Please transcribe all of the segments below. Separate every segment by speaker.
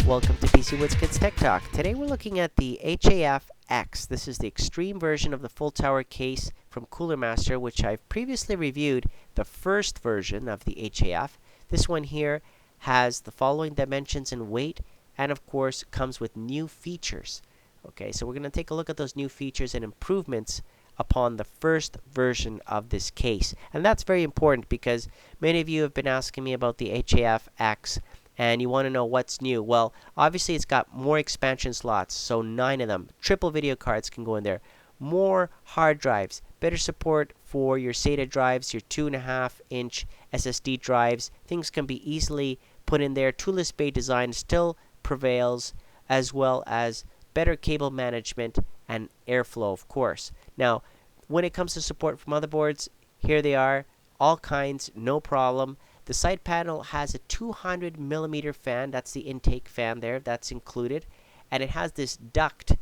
Speaker 1: Welcome to PC Woods Kids Tech Talk. Today we're looking at the HAF X. This is the extreme version of the full tower case from Cooler Master, which I've previously reviewed the first version of the HAF. This one here has the following dimensions and weight, and of course comes with new features. Okay, so we're going to take a look at those new features and improvements upon the first version of this case. And that's very important because many of you have been asking me about the HAF X and you want to know what's new. Well, obviously it's got more expansion slots, so 9 of them. Triple video cards can go in there. More hard drives, better support for your SATA drives, your 2.5-inch SSD drives. Things can be easily put in there. Toolless bay design still prevails, as well as better cable management and airflow, of course. Now, when it comes to support for motherboards, here they are, all kinds, no problem. The side panel has a 200 millimeter fan. That's the intake fan there. That's included. And it has this duct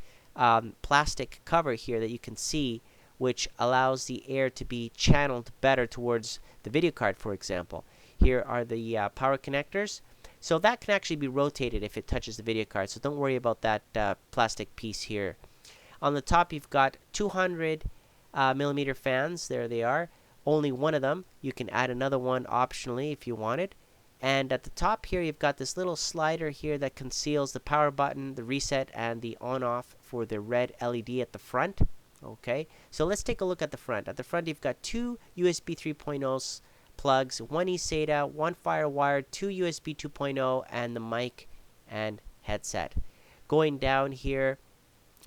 Speaker 1: plastic cover here that you can see, which allows the air to be channeled better towards the video card, for example. Here are the power connectors. So that can actually be rotated if it touches the video card. So don't worry about that plastic piece here. On the top, you've got 200 millimeter fans. There they are. Only one of them. You can add another one optionally if you wanted. And at the top here, you've got this little slider here that conceals the power button, the reset, and the on-off for the red LED at the front. Okay, so let's take a look at the front. At the front, you've got two USB 3.0 plugs, one eSATA, one FireWire, two USB 2.0, and the mic and headset. Going down here,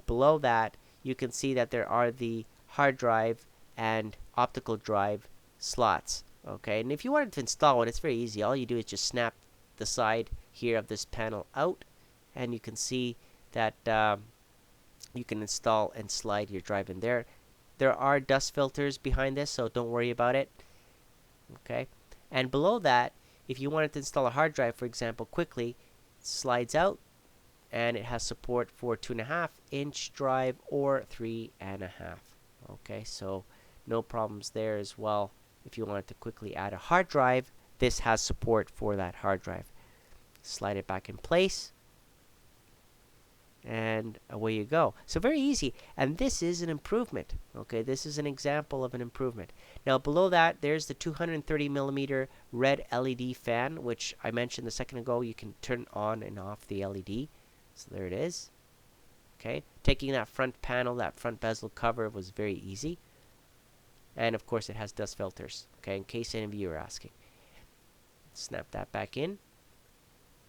Speaker 1: below that, you can see that there are the hard drive and optical drive slots. Okay, and if you wanted to install one, it's very easy. All you do is just snap the side here of this panel out, and you can see that you can install and slide your drive in there. There are dust filters behind this, so don't worry about it. Okay, and below that, if you wanted to install a hard drive, for example, quickly, it slides out, and it has support for 2.5-inch drive or 3.5. Okay, so no problems there as well. If you wanted to quickly add a hard drive, this has support for that hard drive. Slide it back in place, and away you go. So very easy, and this is an improvement. Okay, this is an example of an improvement. Now below that, there's the 230 millimeter red LED fan, which I mentioned a second ago. You can turn on and off the LED. So there it is. Okay, taking that front panel, that front bezel cover was very easy. And of course it has dust filters, okay, in case any of you are asking. Snap that back in.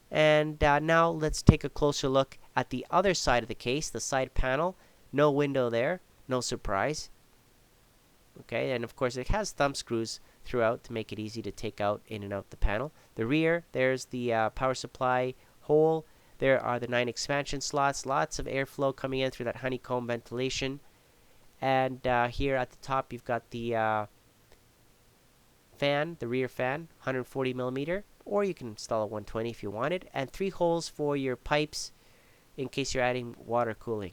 Speaker 1: And now let's take a closer look at the other side of the case, the side panel. No window there, no surprise. Okay, and of course it has thumb screws throughout to make it easy to take out in and out the panel. The rear, there's the power supply hole. There are the 9 expansion slots, lots of airflow coming in through that honeycomb ventilation. And here at the top, you've got the fan, the rear fan, 140 millimeter, or you can install a 120 if you wanted, and 3 holes for your pipes in case you're adding water cooling.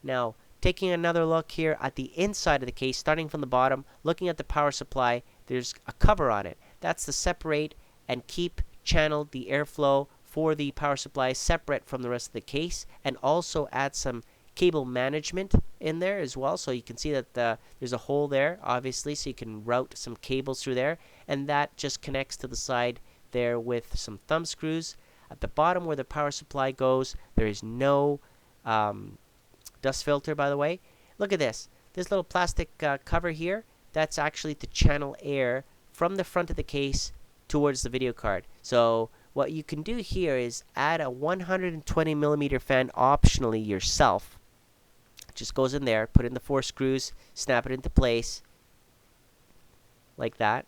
Speaker 1: Now, taking another look here at the inside of the case, starting from the bottom, looking at the power supply, there's a cover on it. That's to separate and keep channeled the airflow for the power supply separate from the rest of the case, and also add some cable management in there as well. So you can see that there's a hole there, obviously, so you can route some cables through there, and that just connects to the side there with some thumb screws. At the bottom where the power supply goes, there is no dust filter, by the way. Look at this. This little plastic cover here, that's actually to channel air from the front of the case towards the video card. So what you can do here is add a 120 millimeter fan optionally yourself. Just goes in there, put in the 4 screws, snap it into place like that,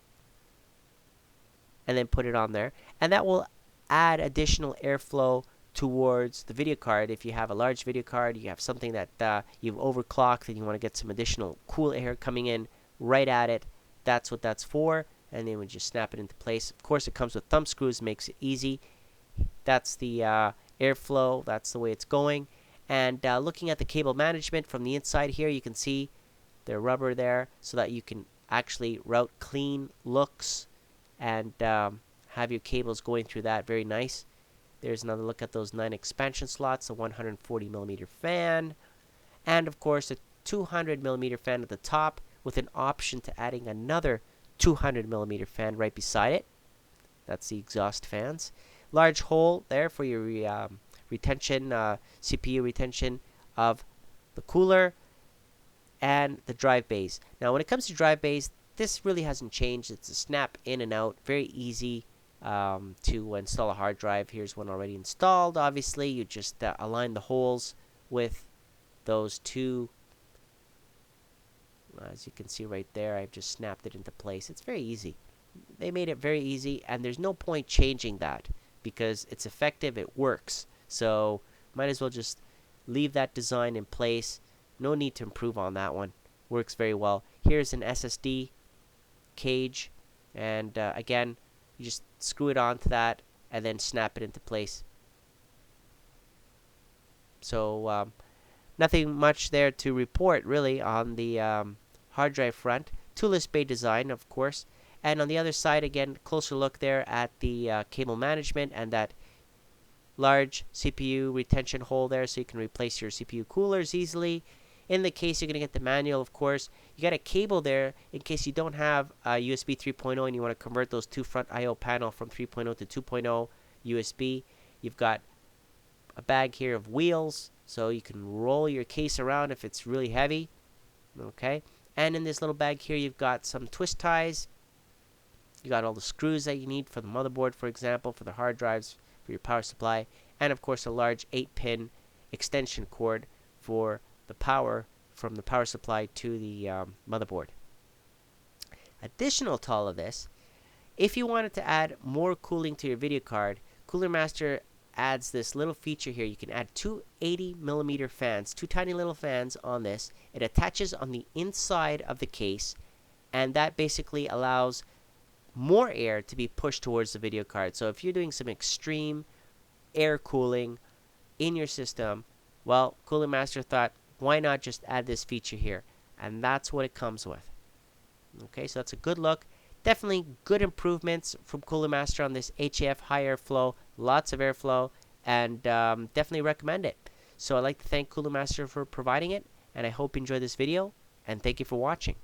Speaker 1: and then put it on there, and that will add additional airflow towards the video card. If you have a large video card, you have something that you've overclocked and you want to get some additional cool air coming in right at it, that's what that's for. And then we just snap it into place. Of course, it comes with thumb screws, makes it easy. That's the airflow, that's the way it's going. And looking at the cable management from the inside here, you can see the rubber there so that you can actually route clean looks and have your cables going through that. Very nice. There's another look at those 9 expansion slots, a 140 millimeter fan, and of course a 200 millimeter fan at the top with an option to adding another 200 millimeter fan right beside it. That's the exhaust fans. Large hole there for your retention, CPU retention of the cooler, and the drive bays. Now when it comes to drive bays, this really hasn't changed. It's a snap in and out, very easy to install a hard drive. Here's one already installed. Obviously, you just align the holes with those two. As you can see right there, I've just snapped it into place. It's very easy. They made it very easy, and there's no point changing that because it's effective, it works. So might as well just leave that design in place. No need to improve on that one. Works very well. Here's an SSD cage, and again, you just screw it onto that and then snap it into place. So nothing much there to report really on the hard drive front. Toolless bay design, of course. And on the other side, again, closer look there at the cable management and that large CPU retention hole there so you can replace your CPU coolers easily. In the case you're going to get the manual, of course. You got a cable there in case you don't have USB 3.0 and you want to convert those two front I/O panel from 3.0 to 2.0 USB. You've got a bag here of wheels so you can roll your case around if it's really heavy. Okay. And in this little bag here, you've got some twist ties. You got all the screws that you need for the motherboard, for example, for the hard drives, for your power supply, and of course a large 8-pin extension cord for the power from the power supply to the motherboard. Additional to all of this, if you wanted to add more cooling to your video card, Cooler Master adds this little feature here. You can add two 80 millimeter fans, two tiny little fans on this. It attaches on the inside of the case, and that basically allows more air to be pushed towards the video card. So if you're doing some extreme air cooling in your system, well, Cooler Master thought, why not just add this feature here? And that's what it comes with. Okay, so that's a good look. Definitely good improvements from Cooler Master on this HAF high airflow, lots of airflow, and definitely recommend it. So I'd like to thank Cooler Master for providing it, and I hope you enjoyed this video, and thank you for watching.